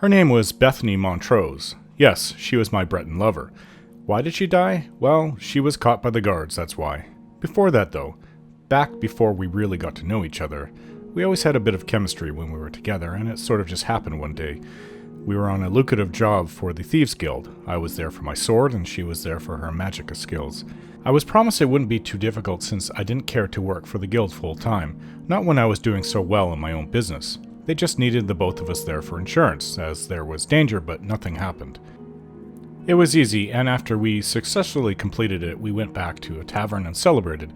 Her name was Bethany Montrose. Yes, she was my Breton lover. Why did she die? Well, she was caught by the guards, that's why. Before that, though, back before we really got to know each other, we always had a bit of chemistry when we were together, and it sort of just happened one day. We were on a lucrative job for the Thieves Guild. I was there for my sword, and she was there for her magicka skills. I was promised it wouldn't be too difficult since I didn't care to work for the guild full time, not when I was doing so well in my own business. They just needed the both of us there for insurance, as there was danger, but nothing happened. It was easy, and after we successfully completed it, we went back to a tavern and celebrated.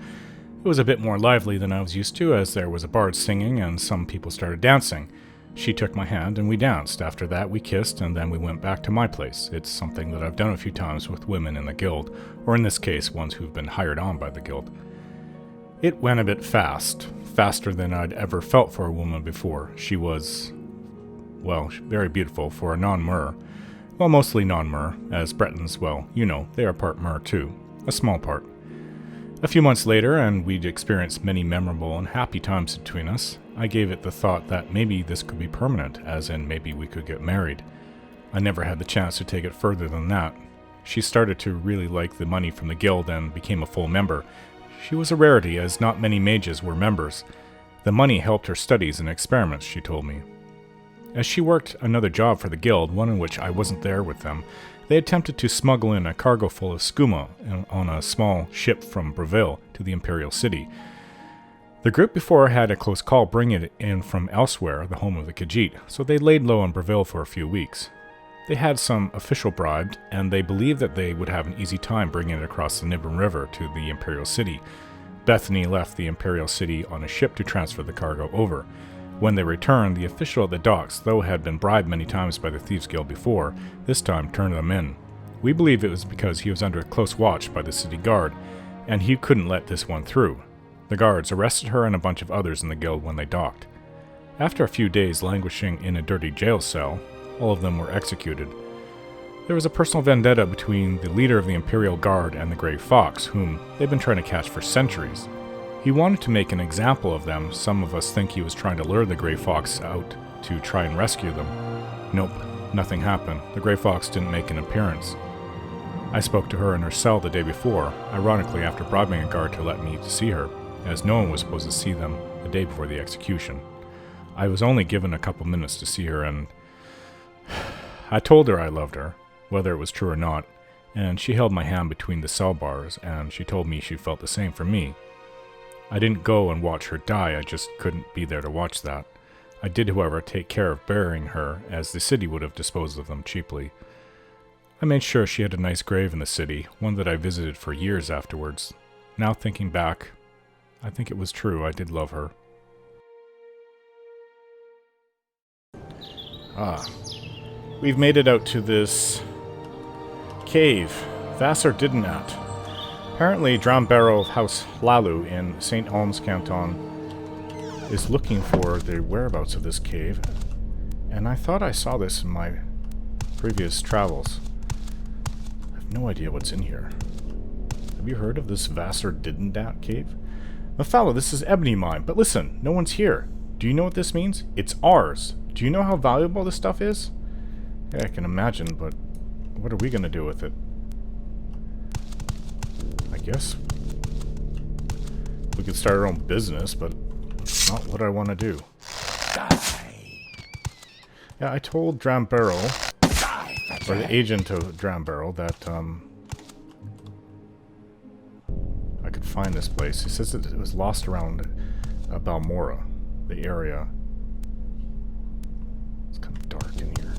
It was a bit more lively than I was used to, as there was a bard singing and some people started dancing. She took my hand and we danced. After that, we kissed, and then we went back to my place. It's something that I've done a few times with women in the guild, or in this case, ones who've been hired on by the guild. It went a bit fast, faster than I'd ever felt for a woman before. She was, well, very beautiful for a non-Mer. Well, mostly non-Mer, as Bretons, well, you know, they are part Mer too. A small part. A few months later, and we'd experienced many memorable and happy times between us, I gave it the thought that maybe this could be permanent, as in maybe we could get married. I never had the chance to take it further than that. She started to really like the money from the guild and became a full member. She was a rarity, as not many mages were members. The money helped her studies and experiments, she told me. As she worked another job for the guild, one in which I wasn't there with them, they attempted to smuggle in a cargo full of skooma on a small ship from Breville to the Imperial City. The group before had a close call bringing it in from elsewhere, the home of the Khajiit, so they laid low in Breville for a few weeks. They had some official bribed, and they believed that they would have an easy time bringing it across the Nibran River to the Imperial City. Bethany left the Imperial City on a ship to transfer the cargo over. When they returned, the official at the docks, though had been bribed many times by the Thieves Guild before, this time turned them in. We believe it was because he was under close watch by the city guard, and he couldn't let this one through. The guards arrested her and a bunch of others in the guild when they docked. After a few days languishing in a dirty jail cell, all of them were executed. There was a personal vendetta between the leader of the Imperial Guard and the Grey Fox, whom they've been trying to catch for centuries. He wanted to make an example of them. Some of us think he was trying to lure the Grey Fox out to try and rescue them. Nope, nothing happened. The Grey Fox didn't make an appearance. I spoke to her in her cell the day before, ironically after bribing a guard to let me see her, as no one was supposed to see them the day before the execution. I was only given a couple minutes to see her, and I told her I loved her, whether it was true or not, and she held my hand between the cell bars, and she told me she felt the same for me. I didn't go and watch her die, I just couldn't be there to watch that. I did, however, take care of burying her, as the city would have disposed of them cheaply. I made sure she had a nice grave in the city, one that I visited for years afterwards. Now thinking back, I think it was true, I did love her. We've made it out to this cave, Vassir-Didanat. Apparently, Bero of House Lalu in St. Alm's Canton is looking for the whereabouts of this cave, and I thought I saw this in my previous travels. I have no idea what's in here. Have you heard of this Vassir-Didanat cave? Mephala, this is Ebony mine, but listen, no one's here. Do you know what this means? It's ours. Do you know how valuable this stuff is? Yeah, I can imagine, but what are we going to do with it? I guess we could start our own business, but it's not what I want to do. Die. Yeah, I told Bero, or the agent of Bero, that I could find this place. He says that it was lost around Balmora, the area. It's kind of dark in here.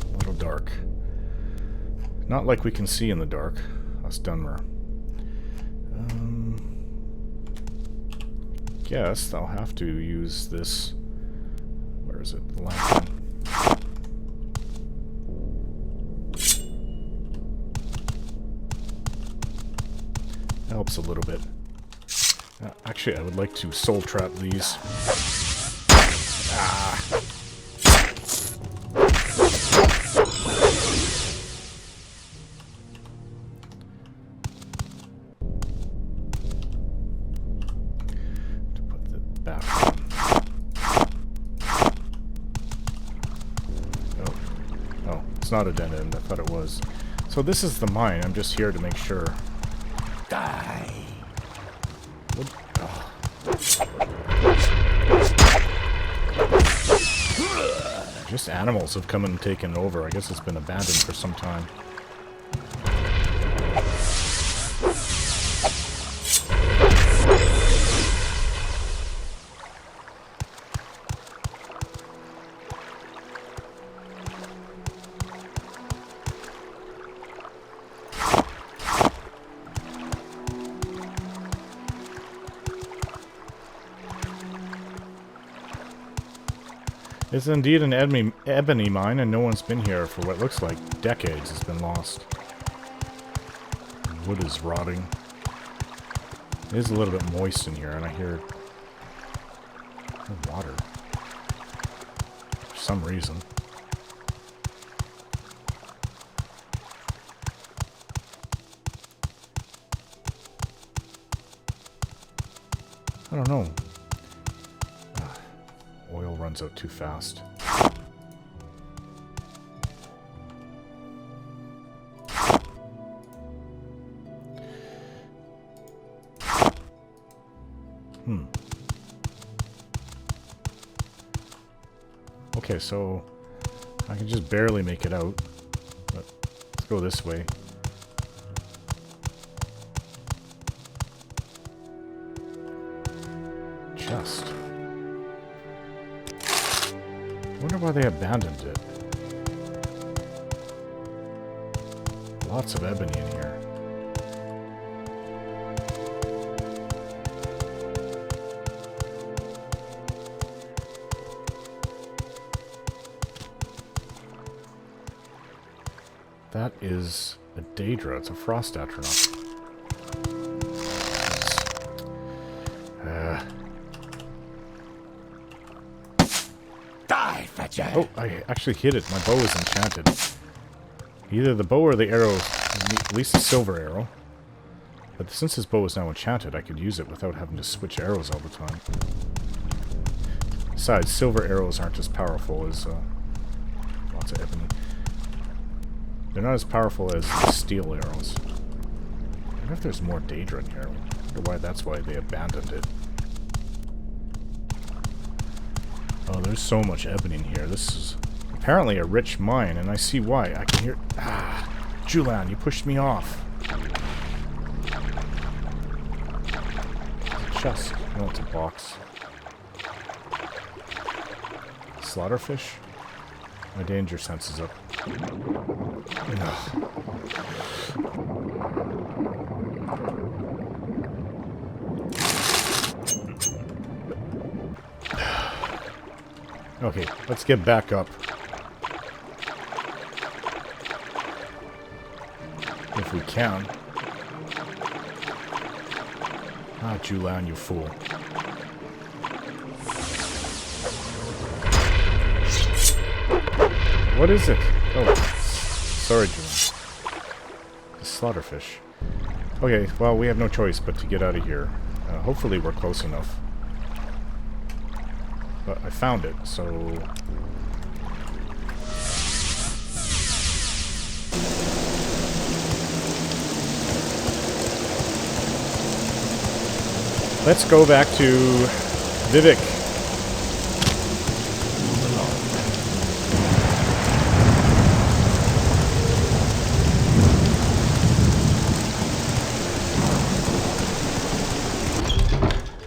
A little dark. Not like we can see in the dark, us Dunmer. Guess I'll have to use this. Where is it? The lantern. Helps a little bit. Actually, I would like to soul trap these. To put it's not a dead end. I thought it was. So this is the mine. I'm just here to make sure. Die. What? Oh. Just animals have come and taken over. I guess it's been abandoned for some time. It's indeed an ebony mine, and no one's been here for what looks like decades. It's been lost. Wood is rotting. It is a little bit moist in here, and I hear water for some reason. I don't know. Oil runs out too fast. Okay, so I can just barely make it out. But let's go this way. Chest. I wonder why they abandoned it. Lots of ebony in here. That is a Daedra. It's a frost astronaut. Die, Fetcher! Oh, I actually hit it. My bow is enchanted. Either the bow or the arrow, at least a silver arrow. But since this bow is now enchanted, I could use it without having to switch arrows all the time. Besides, silver arrows aren't as powerful as lots of ebony. They're not as powerful as steel arrows. I wonder if there's more Daedra in here. I wonder why that's why they abandoned it. Oh, there's so much ebony in here. This is apparently a rich mine, and I see why. I can hear... Ah! Drulene, you pushed me off. It's a chest. No, it's a box. Slaughterfish? My danger sense is up. Ugh. Okay, let's get back up. If we can. Ah, Drulene, you fool. What is it? Oh, sorry, Drulene. The slaughterfish. Okay, well, we have no choice but to get out of here. Hopefully we're close enough. But I found it, so... Let's go back to Vivec.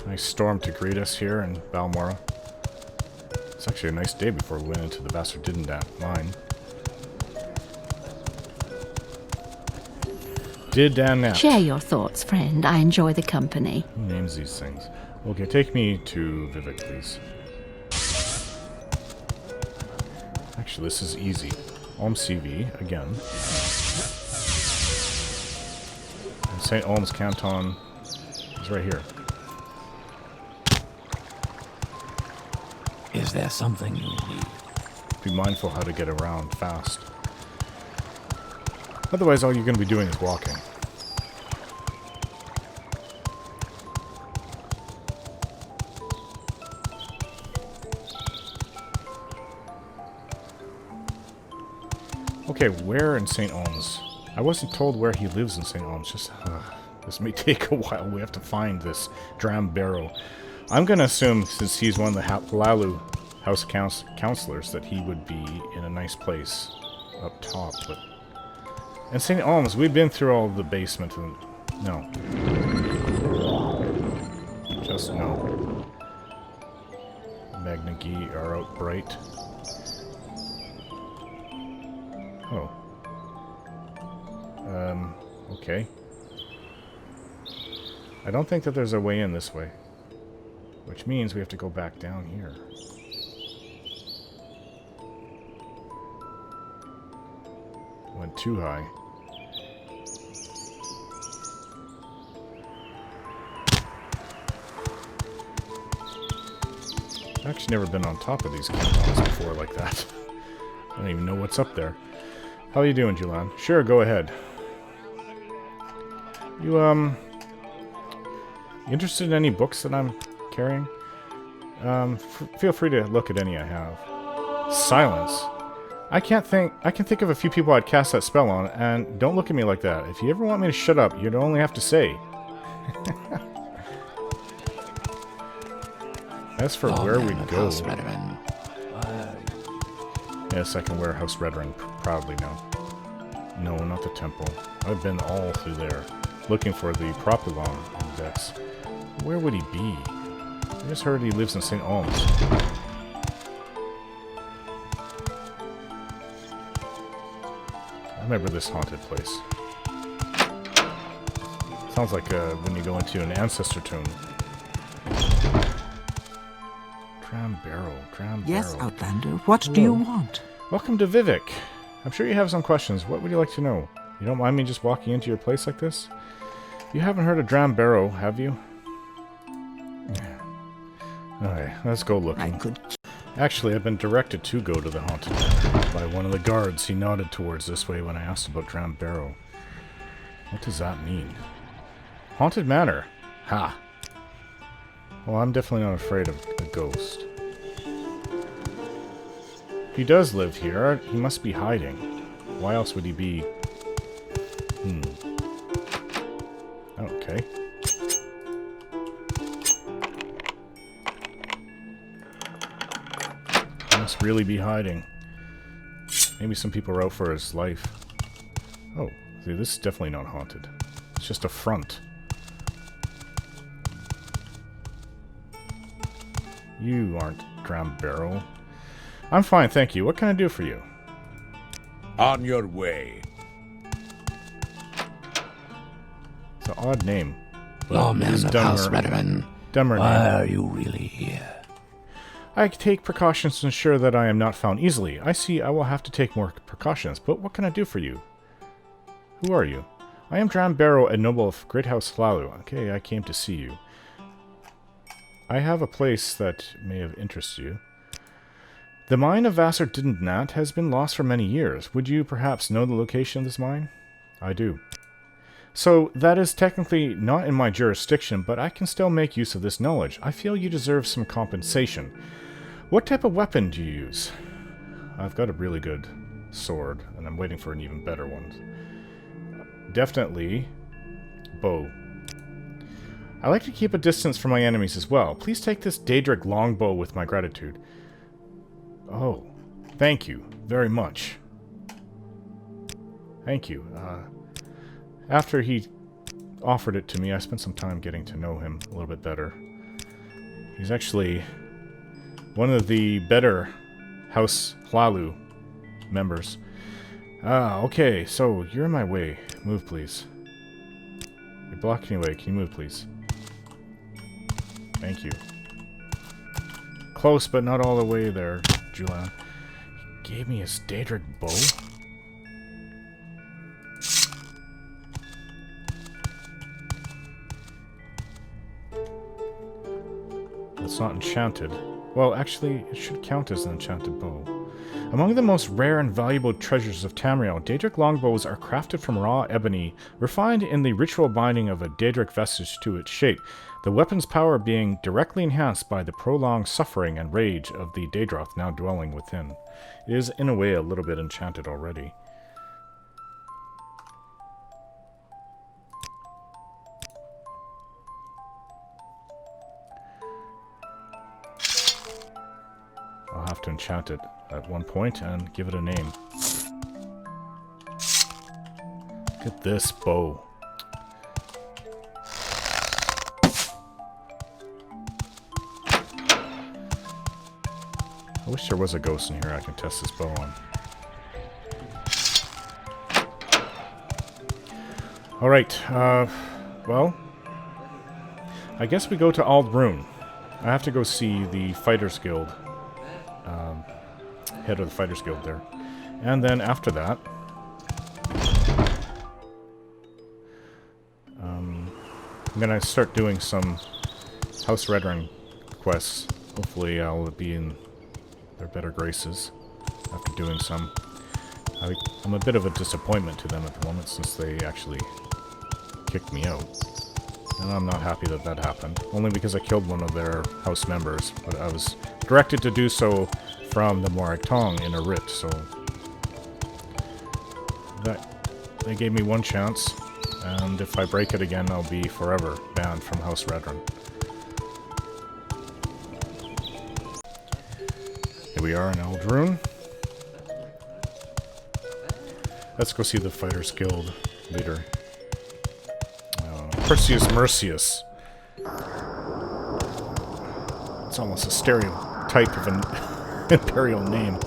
Nice storm to greet us here in Balmora. It's actually a nice day before we went into the Vassir-Didanat mine. Didanat. Share your thoughts, friend. I enjoy the company. Who names these things? Okay, take me to Vivec, please. Actually, this is easy. CV again. And St. Olm's Canton is right here. Is there something you need? Be mindful how to get around fast. Otherwise, all you're going to be doing is walking. Okay, where in St. Olms? I wasn't told where he lives in St. Olms. Just, this may take a while. We have to find this Dram Bero. I'm going to assume, since he's one of the Hlalu House Counselors, that he would be in a nice place up top. But in St. Olms, we've been through all the basement and... No. Just no. Magnagi are out bright. Oh. Okay. I don't think that there's a way in this way. Which means we have to go back down here. Went too high. I've actually never been on top of these cantons before like that. I don't even know what's up there. How are you doing, Julan? Sure, go ahead. You, interested in any books that I'm carrying? Feel free to look at any I have. Silence. I can think of a few people I'd cast that spell on, and don't look at me like that. If you ever want me to shut up, you'd only have to say. As for where we go... Yes, I can wear House Redren proudly now. No, not the temple. I've been all through there, looking for the Propulon Index. Where would he be? I just heard he lives in St. Olms. I remember this haunted place. Sounds like when you go into an ancestor tomb. Dram Bero. Yes, Outlander. What do you want? Welcome to Vivec. I'm sure you have some questions. What would you like to know? You don't mind me just walking into your place like this? You haven't heard of Dram Bero, have you? Alright, let's go looking. Actually, I've been directed to go to the Haunted Manor by one of the guards. He nodded towards this way when I asked about Dram Bero. What does that mean? Haunted Manor. Ha! Well, I'm definitely not afraid of a ghost. If he does live here, he must be hiding. Why else would he be... Okay. He must really be hiding. Maybe some people are out for his life. Oh, see, this is definitely not haunted. It's just a front. You aren't Dram Bero. I'm fine, thank you. What can I do for you? On your way. It's an odd name. Lawman of House Redren. Dumber Why name. are you really here? I take precautions to ensure that I am not found easily. I see I will have to take more precautions, but what can I do for you? Who are you? I am Dram Bero, a noble of Great House Hlalu. Okay, I came to see you. I have a place that may have interested you. The mine of Vassir-Didanat has been lost for many years. Would you perhaps know the location of this mine? I do. So, that is technically not in my jurisdiction, but I can still make use of this knowledge. I feel you deserve some compensation. What type of weapon do you use? I've got a really good sword, and I'm waiting for an even better one. Definitely bow. I like to keep a distance from my enemies as well. Please take this Daedric longbow with my gratitude. Oh, thank you very much. Thank you. After he offered it to me, I spent some time getting to know him a little bit better. He's actually one of the better House Hlalu members. Okay, so you're in my way. Move, please. You're blocking your way. Can you move, please? Thank you. Close, but not all the way there, Julan. He gave me his Daedric bow? It's not enchanted. Well, actually, it should count as an enchanted bow. Among the most rare and valuable treasures of Tamriel, Daedric longbows are crafted from raw ebony, refined in the ritual binding of a Daedric vestige to its shape, the weapon's power being directly enhanced by the prolonged suffering and rage of the Daedroth now dwelling within. It is, in a way, a little bit enchanted already. have to enchant it at one point and give it a name. Look at this bow. I wish there was a ghost in here I can test this bow on. Alright, well, I guess we go to Ald'Ruhn. I have to go see the Fighters Guild, head of the Fighters Guild there. And then after that, I'm gonna start doing some House Redrun quests. Hopefully I'll be in their better graces after doing some. I'm a bit of a disappointment to them at the moment since they actually kicked me out. And I'm not happy that that happened. Only because I killed one of their house members. But I was directed to do so from the Morag Tong in a writ, so... They gave me one chance, and if I break it again, I'll be forever banned from House Redrun. Here we are in Ald'Ruhn. Let's go see the Fighters Guild leader. Perseus Mercius. It's almost a stereotype of an imperial name.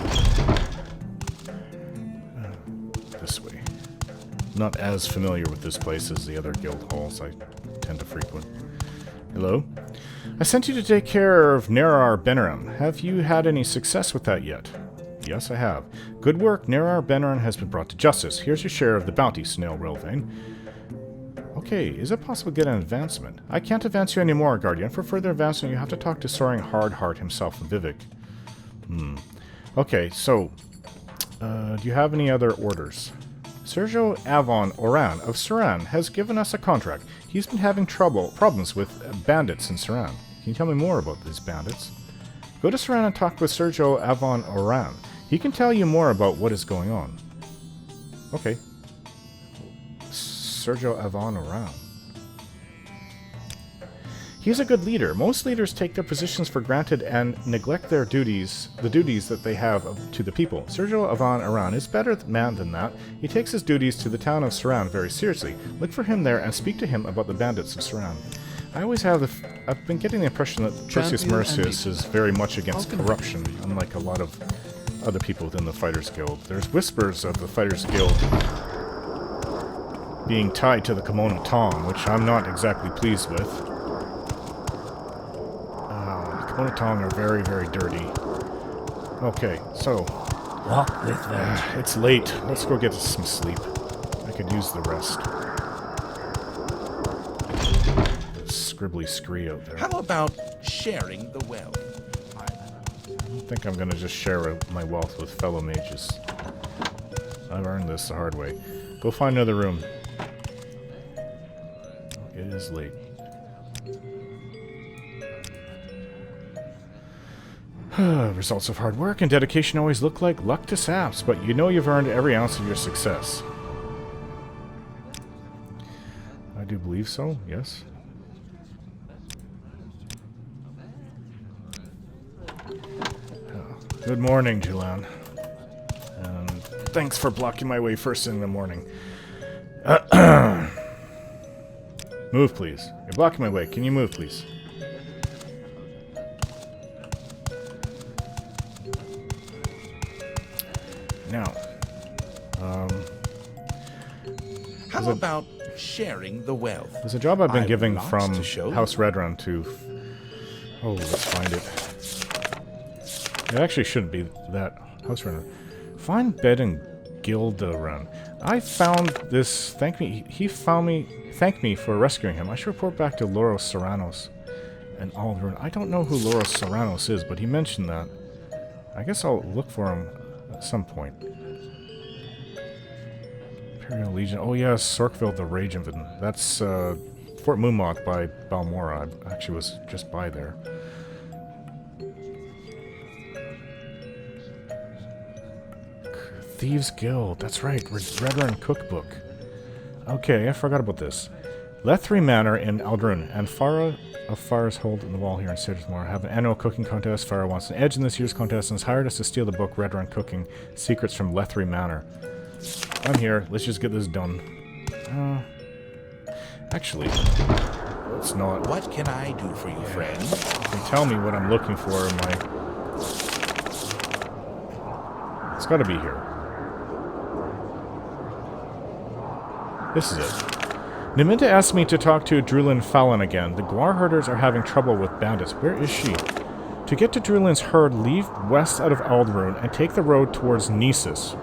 This way. Not as familiar with this place as the other guild halls I tend to frequent. Hello? I sent you to take care of Nerar Benaran. Have you had any success with that yet? Yes, I have. Good work. Nerar Benaran has been brought to justice. Here's your share of the bounty, Snail Rilvain. Okay, is it possible to get an advancement? I can't advance you anymore, Guardian. For further advancement, you have to talk to Soaring Hardheart himself, Vivec. Okay, so... do you have any other orders? Sergio Avon Oran of Saran has given us a contract. He's been having problems with bandits in Saran. Can you tell me more about these bandits? Go to Saran and talk with Sergio Avon Oran. He can tell you more about what is going on. Okay. Sergio Avon Oran. He's a good leader. Most leaders take their positions for granted and neglect their duties, the duties that they have to the people. Sergio Avon Oran is better man than that. He takes his duties to the town of Saran very seriously. Look for him there and speak to him about the bandits of Saran. I always have I've been getting the impression that Perseus Mercius is very much against corruption, unlike a lot of other people within the Fighters Guild. There's whispers of the Fighters Guild being tied to the Kimono Tong, which I'm not exactly pleased with. Kimono Tong are very, very dirty. Okay, so... Walk with them. It's late. Let's go get some sleep. I could use the rest. Scribbly scree out there. How about sharing the wealth? I think I'm gonna just share my wealth with fellow mages. I've earned this the hard way. Go find another room. It is late. Results of hard work and dedication always look like luck to saps, but you know you've earned every ounce of your success. I do believe so, yes. Good morning, Julan. And thanks for blocking my way first thing in the morning. Move, please. You're blocking my way. Can you move, please? Now, how about sharing the wealth? there's a job I've been I've giving lots from to show House Redrun to... Oh, let's find it. It actually shouldn't be that. House Redrun. Find bed in Gildarun. I found this... Thank me for rescuing him. I should report back to Loros Serranos and Ald'Ruhn. I don't know who Loros Serranos is, but he mentioned that. I guess I'll look for him at some point. Imperial Legion. Oh yes, Sorkville the Ragenvin. That's Fort Moomoth by Balmora. I actually was just by there. Thieves Guild. That's right. Redrun Cookbook. Okay, I forgot about this. Lethri Manor in Ald'Ruhn and of fires hold in the wall here in Silvermore. Have an annual cooking contest. Fire wants an edge in this year's contest and has hired us to steal the book Red Run Cooking Secrets from Lethery Manor. I'm here. Let's just get this done. Actually, let's not. What can I do for you, friend? You can tell me what I'm looking for in my... It's gotta be here. This is it. Niminta asked me to talk to Drulene Falen again. The Guar herders are having trouble with bandits. Where is she? To get to Drulene's herd, leave west out of Ald'Ruhn and take the road towards Nisus.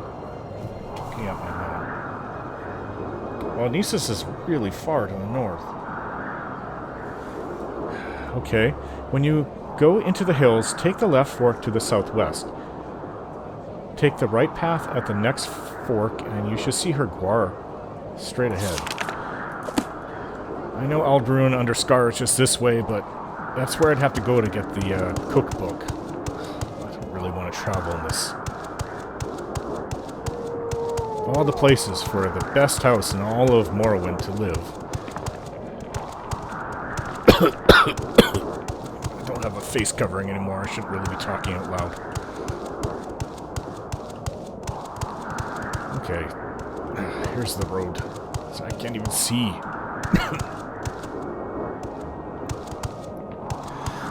Looking at my map. Well, Nisus is really far to the north. Okay. When you go into the hills, take the left fork to the southwest. Take the right path at the next fork and you should see her Guar straight ahead. I know Ald'Ruhn under Scar is just this way, but that's where I'd have to go to get the cookbook. I don't really want to travel in this. Of all the places for the best house in all of Morrowind to live. I don't have a face covering anymore. I shouldn't really be talking out loud. Okay. Here's the road. So I can't even see.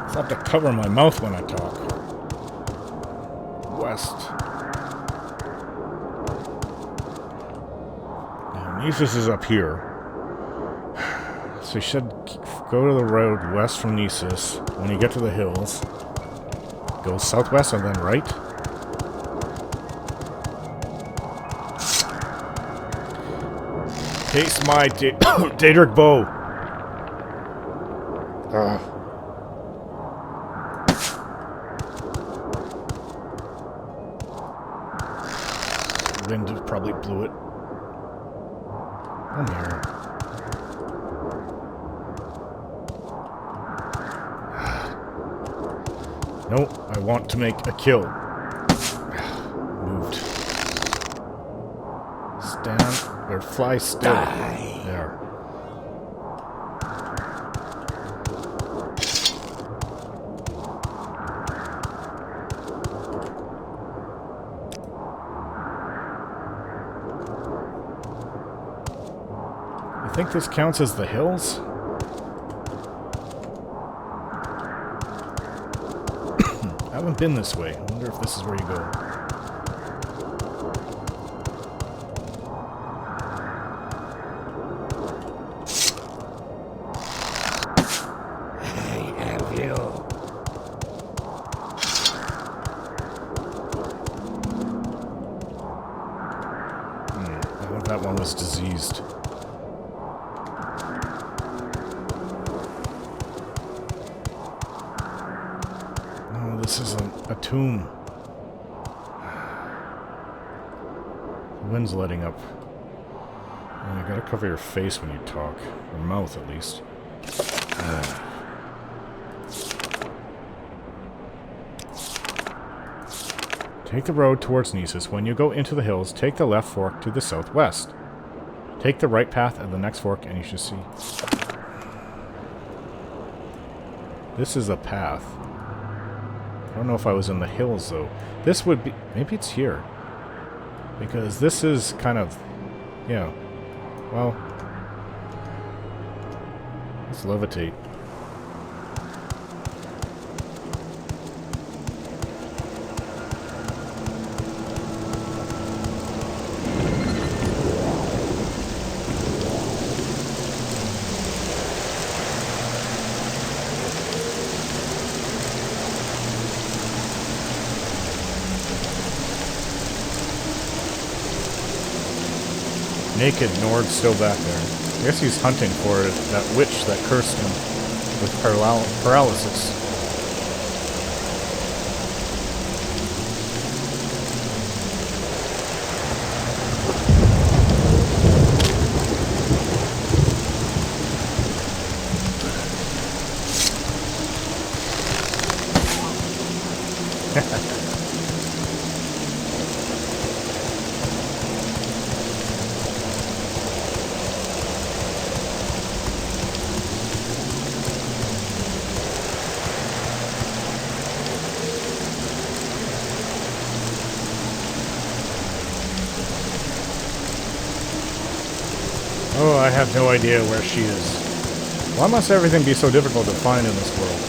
I have to cover my mouth when I talk. West. Now, Nisus is up here. So you should go to the road west from Nisus. When you get to the hills, go southwest and then right. Taste my Daedric bow. Wind probably blew it. I'm here. No, I want to make a kill. Moved. Stand or fly still. Die. There. I think this counts as the hills. I haven't been this way. I wonder if this is where you go. I have you. I think that one was diseased. This is a tomb. The wind's letting up. You gotta cover your face when you talk. Or mouth, at least. Take the road towards Nisus. When you go into the hills, take the left fork to the southwest. Take the right path at the next fork and you should see. This is a path. I don't know if I was in the hills, though. This would be... Maybe it's here. Because this is kind of... Yeah. Well... Let's levitate. Naked Nord's still back there. I guess he's hunting for that witch that cursed him with paralysis. Oh, I have no idea where she is. Why must everything be so difficult to find in this world?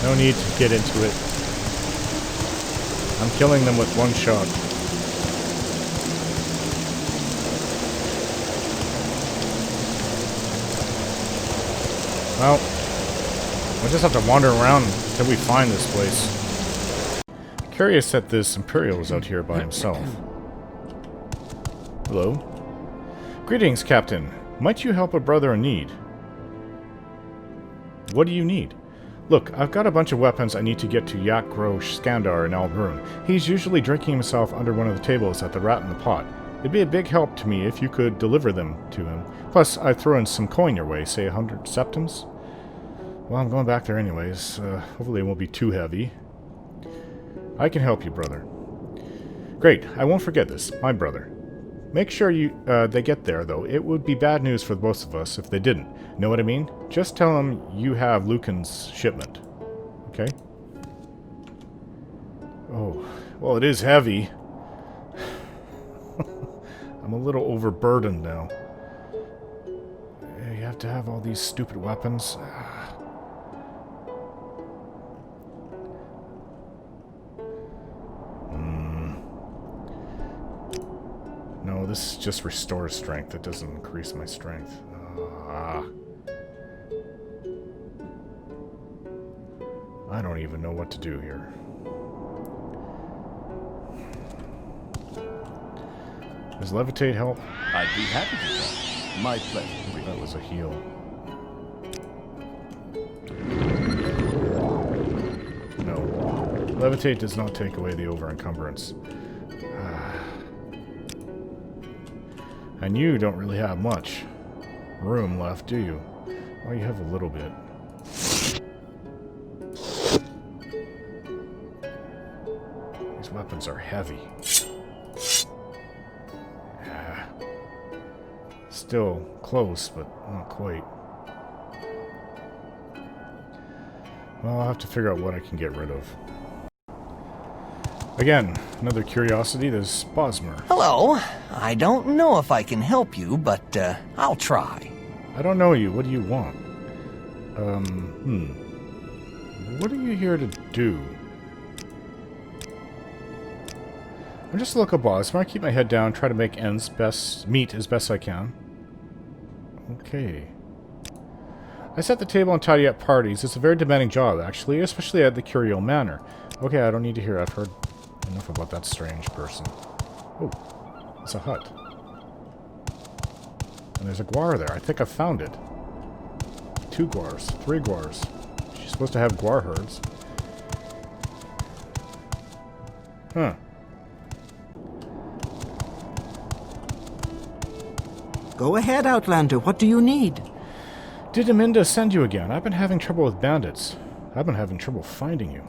No need to get into it. I'm killing them with one shot. Well, we'll just have to wander around until we find this place. Curious that this Imperial is out here by himself. Hello? Greetings, Captain. Might you help a brother in need? What do you need? Look, I've got a bunch of weapons I need to get to Yakro Skandar in Ald'Ruhn. He's usually drinking himself under one of the tables at the Rat in the Pot. It'd be a big help to me if you could deliver them to him. Plus, I'd throw in some coin your way, say 100 septims. Well, I'm going back there anyways. Hopefully it won't be too heavy. I can help you, brother. Great, I won't forget this. My brother. Make sure they get there, though. It would be bad news for both of us if they didn't. Know what I mean? Just tell them you have Lucan's shipment. Okay? Oh, well, it is heavy. I'm a little overburdened now. You have to have all these stupid weapons. No, this just restores strength. It doesn't increase my strength. I don't even know what to do here. Does levitate help? I'd be happy to help. My pleasure. Wait, that was a heal. No. Levitate does not take away the over-encumbrance. And you don't really have much room left, do you? Well, you have a little bit. These weapons are heavy. Still close, but not quite. Well, I'll have to figure out what I can get rid of. Again, another curiosity, there's Bosmer. Hello. I don't know if I can help you, but I'll try. I don't know you. What do you want? What are you here to do? I'm just a local Bosmer. I keep my head down, try to make ends meet as best I can. Okay. I set the table and tidy up parties. It's a very demanding job, actually, especially at the Curio Manor. Okay, I don't need to hear. I've heard enough about that strange person. Oh, it's a hut. And there's a Guar there. I think I found it. 2 Guars. 3 Guars. She's supposed to have Guar herds. Huh. Go ahead, Outlander. What do you need? Did Aminda send you again? I've been having trouble with bandits. I've been having trouble finding you.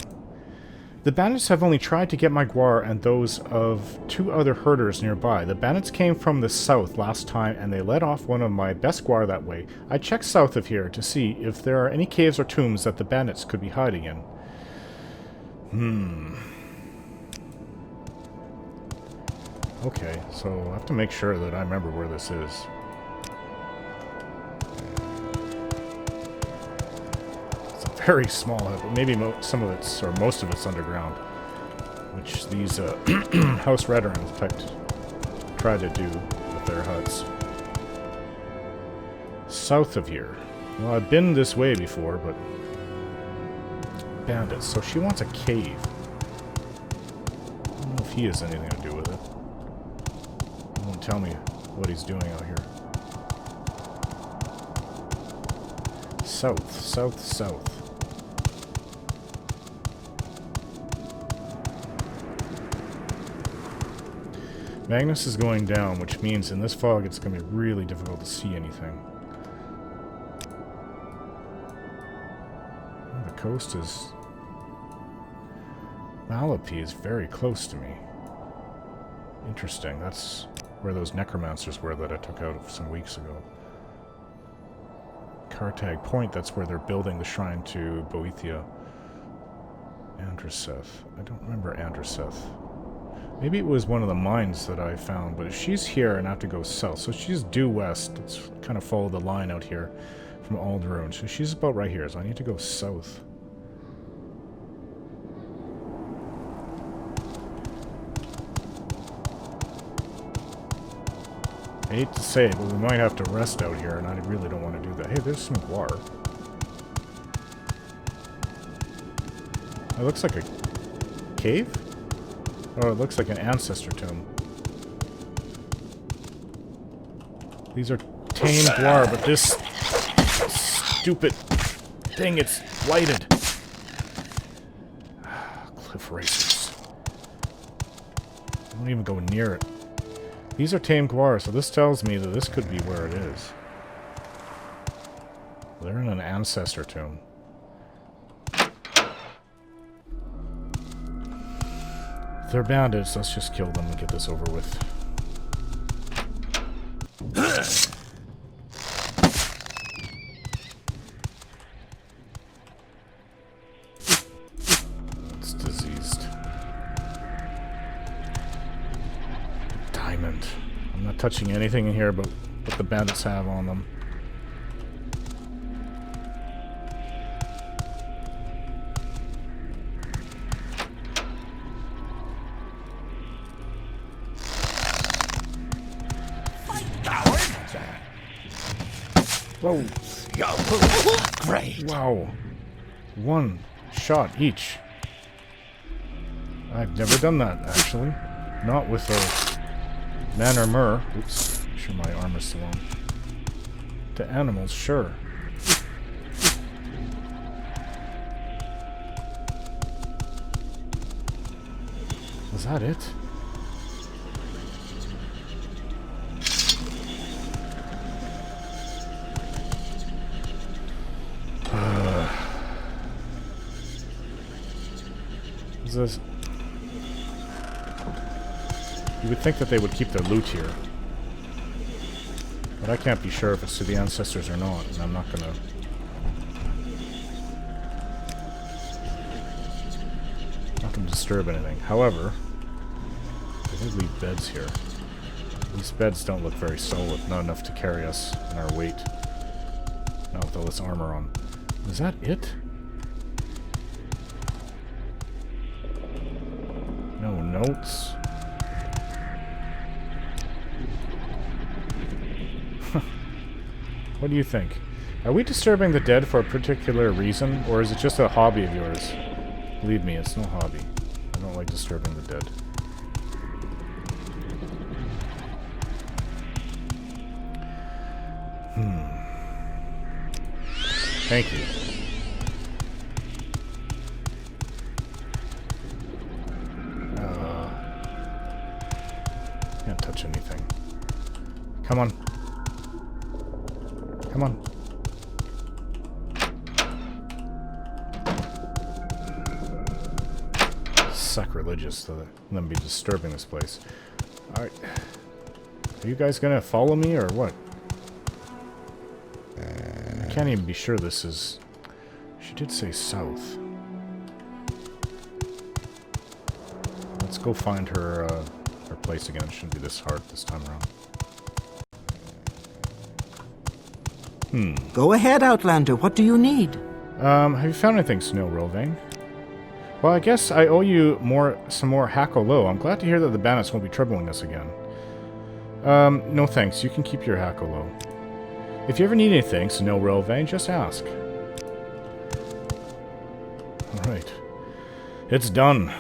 The bandits have only tried to get my Guar and those of 2 other herders nearby. The bandits came from the south last time, and they led off one of my best Guar that way. I checked south of here to see if there are any caves or tombs that the bandits could be hiding in. Okay, so I have to make sure that I remember where this is. Very small, but maybe some of it's, or most of it's underground, which these House Veterans try to do with their huts. South of here. Well, I've been this way before, but bandits. So she wants a cave. I don't know if he has anything to do with it. He won't tell me what he's doing out here. South, south, south. Magnus is going down, which means in this fog it's going to be really difficult to see anything. Oh, the coast is... Malapi is very close to me. Interesting. That's where those necromancers were that I took out some weeks ago. Cartag Point, that's where they're building the shrine to Boethia. Androseth. I don't remember Androseth. Maybe it was one of the mines that I found, but if she's here and I have to go south, so she's due west. Let's kind of follow the line out here from Ald'Ruhn. So she's about right here, so I need to go south. I hate to say it, but we might have to rest out here, and I really don't want to do that. Hey, there's some Guar. It looks like a cave? Oh, it looks like an ancestor tomb. These are tame Guar, but this stupid thing, it's lighted. Cliff racers. I won't even go near it. These are tame Guar, so this tells me that this could be where it is. They're in an ancestor tomb. If they're bandits, let's just kill them and get this over with. It's diseased. Diamond. I'm not touching anything in here but what the bandits have on them. Whoa. Great. Wow. One shot each. I've never done that, actually. Not with a man or mer. Oops. Make sure my armor's still on. To animals, sure. Was that it? This? You would think that they would keep their loot here. But I can't be sure if it's to the ancestors or not, and I'm not gonna... not gonna disturb anything. However, they did leave beds here. These beds don't look very solid, not enough to carry us in our weight. Not with all this armor on. Is that it? No notes. What do you think? Are we disturbing the dead for a particular reason, or is it just a hobby of yours? Believe me, it's no hobby. I don't like disturbing the dead. Thank you. Can't touch anything. Come on. Come on. Sacrilegious to them be disturbing this place. Alright. Are you guys gonna follow me or what? I can't even be sure this is... She did say south. Let's go find her, her place again. It shouldn't be this hard this time around. Go ahead, Outlander. What do you need? Have you found anything, Snow Roving? Well, I guess I owe you some more Hackolo. I'm glad to hear that the bandits won't be troubling us again. No thanks. You can keep your Hackolo. If you ever need anything, Snow Roving, just ask. Alright. It's done.